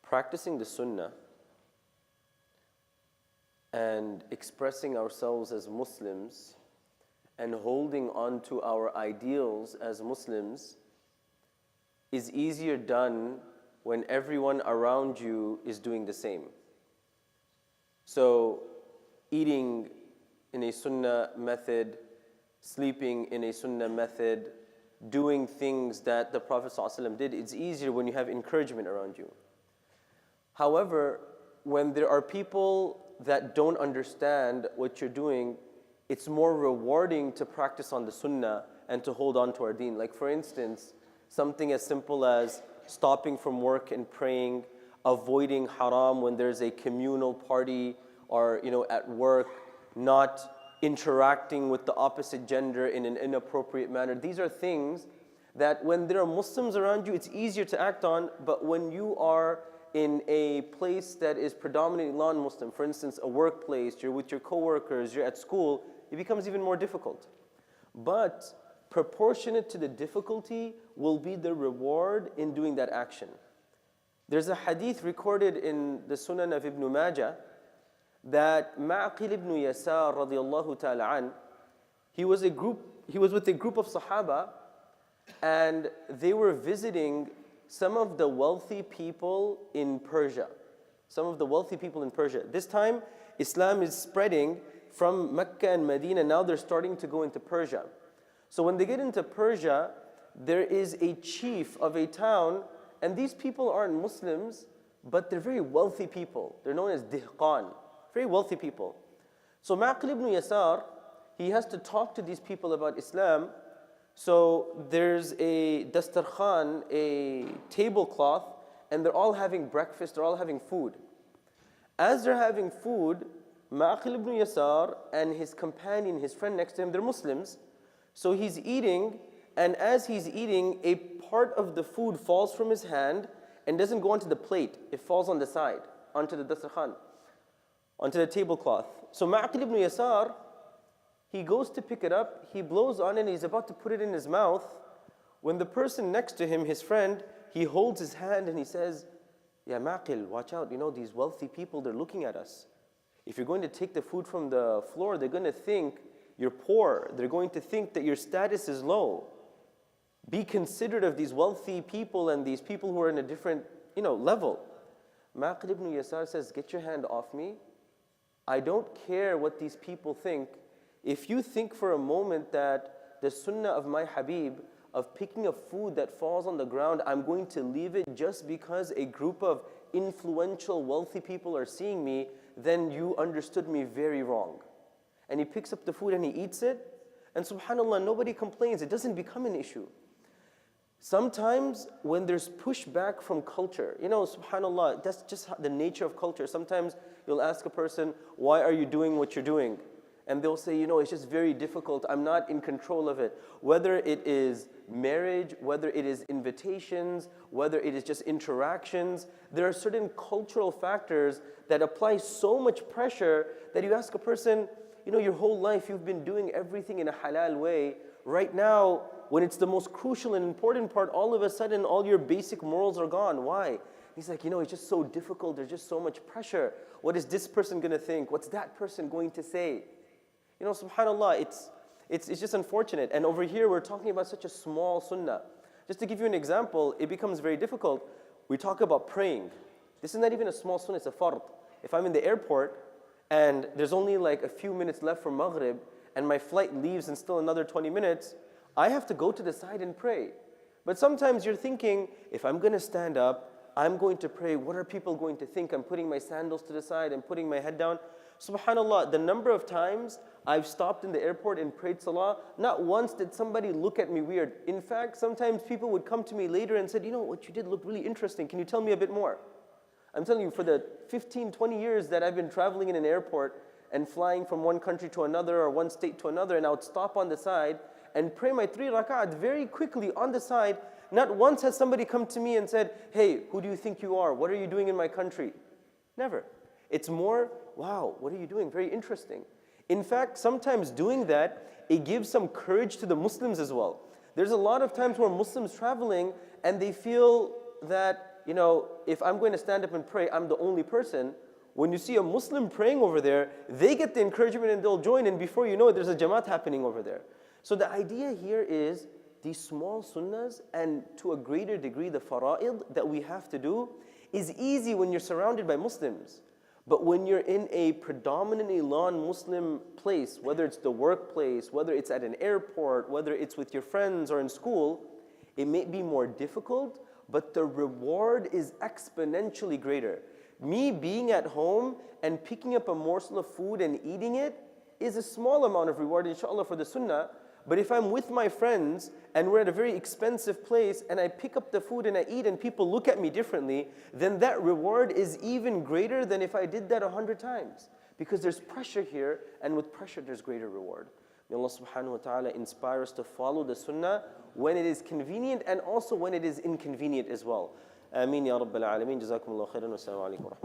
practicing the sunnah and expressing ourselves as Muslims and holding on to our ideals as Muslims is easier done when everyone around you is doing the same. So, eating in a sunnah method, sleeping in a sunnah method, doing things that the Prophet ﷺ did, it's easier when you have encouragement around you. However, when there are people that don't understand what you're doing, it's more rewarding to practice on the sunnah and to hold on to our deen. Like for instance, something as simple as stopping from work and praying, avoiding haram when there's a communal party or at work, not interacting with the opposite gender in an inappropriate manner. These are things that when there are Muslims around you, it's easier to act on, but when you are in a place that is predominantly non-Muslim, for instance, a workplace, you're with your coworkers, you're at school, it becomes even more difficult. But proportionate to the difficulty will be the reward in doing that action. There's a hadith recorded in the Sunan of Ibn Majah that Ma'qil ibn Yasar radiyallahu ta'ala an, he was with a group of Sahaba, and they were visiting some of the wealthy people in Persia. This time, Islam is spreading from Mecca and Medina. Now they're starting to go into Persia. So when they get into Persia, there is a chief of a town, and these people aren't Muslims, but they're very wealthy people. They're known as Dihqan, very wealthy people. So Ma'qil ibn Yasar, he has to talk to these people about Islam. So there's a dastarkhan, a tablecloth, and they're all having breakfast, they're all having food. As they're having food, Ma'qil ibn Yasar and his companion, his friend next to him, they're Muslims. So he's eating, and as he's eating, a part of the food falls from his hand and doesn't go onto the plate. It falls on the side, onto the dastarkhan, onto the tablecloth. So Ma'qil ibn Yasar, he goes to pick it up, he blows on it, and he's about to put it in his mouth. When the person next to him, his friend, he holds his hand and he says, "Ya Ma'qil, watch out, these wealthy people, they're looking at us. If you're going to take the food from the floor, they're going to think you're poor. They're going to think that your status is low. Be considerate of these wealthy people and these people who are in a different, level." Ma'qil ibn Yasar says, "Get your hand off me. I don't care what these people think. If you think for a moment that the sunnah of my Habib, of picking up food that falls on the ground, I'm going to leave it just because a group of influential, wealthy people are seeing me, then you understood me very wrong." And he picks up the food and he eats it, and subhanAllah, nobody complains. It doesn't become an issue. Sometimes when there's pushback from culture, subhanAllah, that's just the nature of culture. Sometimes you'll ask a person, "Why are you doing what you're doing?" And they'll say, "It's just very difficult. I'm not in control of it." Whether it is marriage, whether it is invitations, whether it is just interactions, there are certain cultural factors that apply so much pressure that you ask a person, your whole life you've been doing everything in a halal way. Right now, when it's the most crucial and important part, all of a sudden all your basic morals are gone. Why? He's like, it's just so difficult. There's just so much pressure. What is this person going to think? What's that person going to say? SubhanAllah, it's just unfortunate. And over here, we're talking about such a small sunnah. Just to give you an example, it becomes very difficult. We talk about praying. This is not even a small sunnah, it's a fard. If I'm in the airport and there's only like a few minutes left for Maghrib and my flight leaves in still another 20 minutes, I have to go to the side and pray. But sometimes you're thinking, if I'm going to stand up, I'm going to pray, what are people going to think? I'm putting my sandals to the side and putting my head down. SubhanAllah, the number of times I've stopped in the airport and prayed salah, not once did somebody look at me weird. In fact, sometimes people would come to me later and said, "What you did looked really interesting. Can you tell me a bit more?" I'm telling you, for the 15, 20 years that I've been traveling in an airport and flying from one country to another or one state to another, and I would stop on the side and pray my 3 rak'at very quickly on the side, not once has somebody come to me and said, "Hey, who do you think you are? What are you doing in my country?" Never. It's more, "Wow, what are you doing? Very interesting." In fact, sometimes doing that, it gives some courage to the Muslims as well. There's a lot of times where Muslims traveling and they feel that if I'm going to stand up and pray, I'm the only person. When you see a Muslim praying over there, they get the encouragement and they'll join, and before you know it, there's a Jamaat happening over there. So the idea here is these small sunnahs, and to a greater degree the fara'id that we have to do, is easy when you're surrounded by Muslims. But when you're in a predominantly non-Muslim place, whether it's the workplace, whether it's at an airport, whether it's with your friends or in school, it may be more difficult, but the reward is exponentially greater. Me being at home and picking up a morsel of food and eating it is a small amount of reward, inshallah, for the sunnah. But if I'm with my friends and we're at a very expensive place and I pick up the food and I eat and people look at me differently, then that reward is even greater than if I did that 100 times. Because there's pressure here, and with pressure there's greater reward. May Allah subhanahu wa ta'ala inspire us to follow the sunnah when it is convenient and also when it is inconvenient as well. Ameen ya Rabbil Alameen. Jazakumullahu khairan wa assalamu alaikum wa rahmatullahi.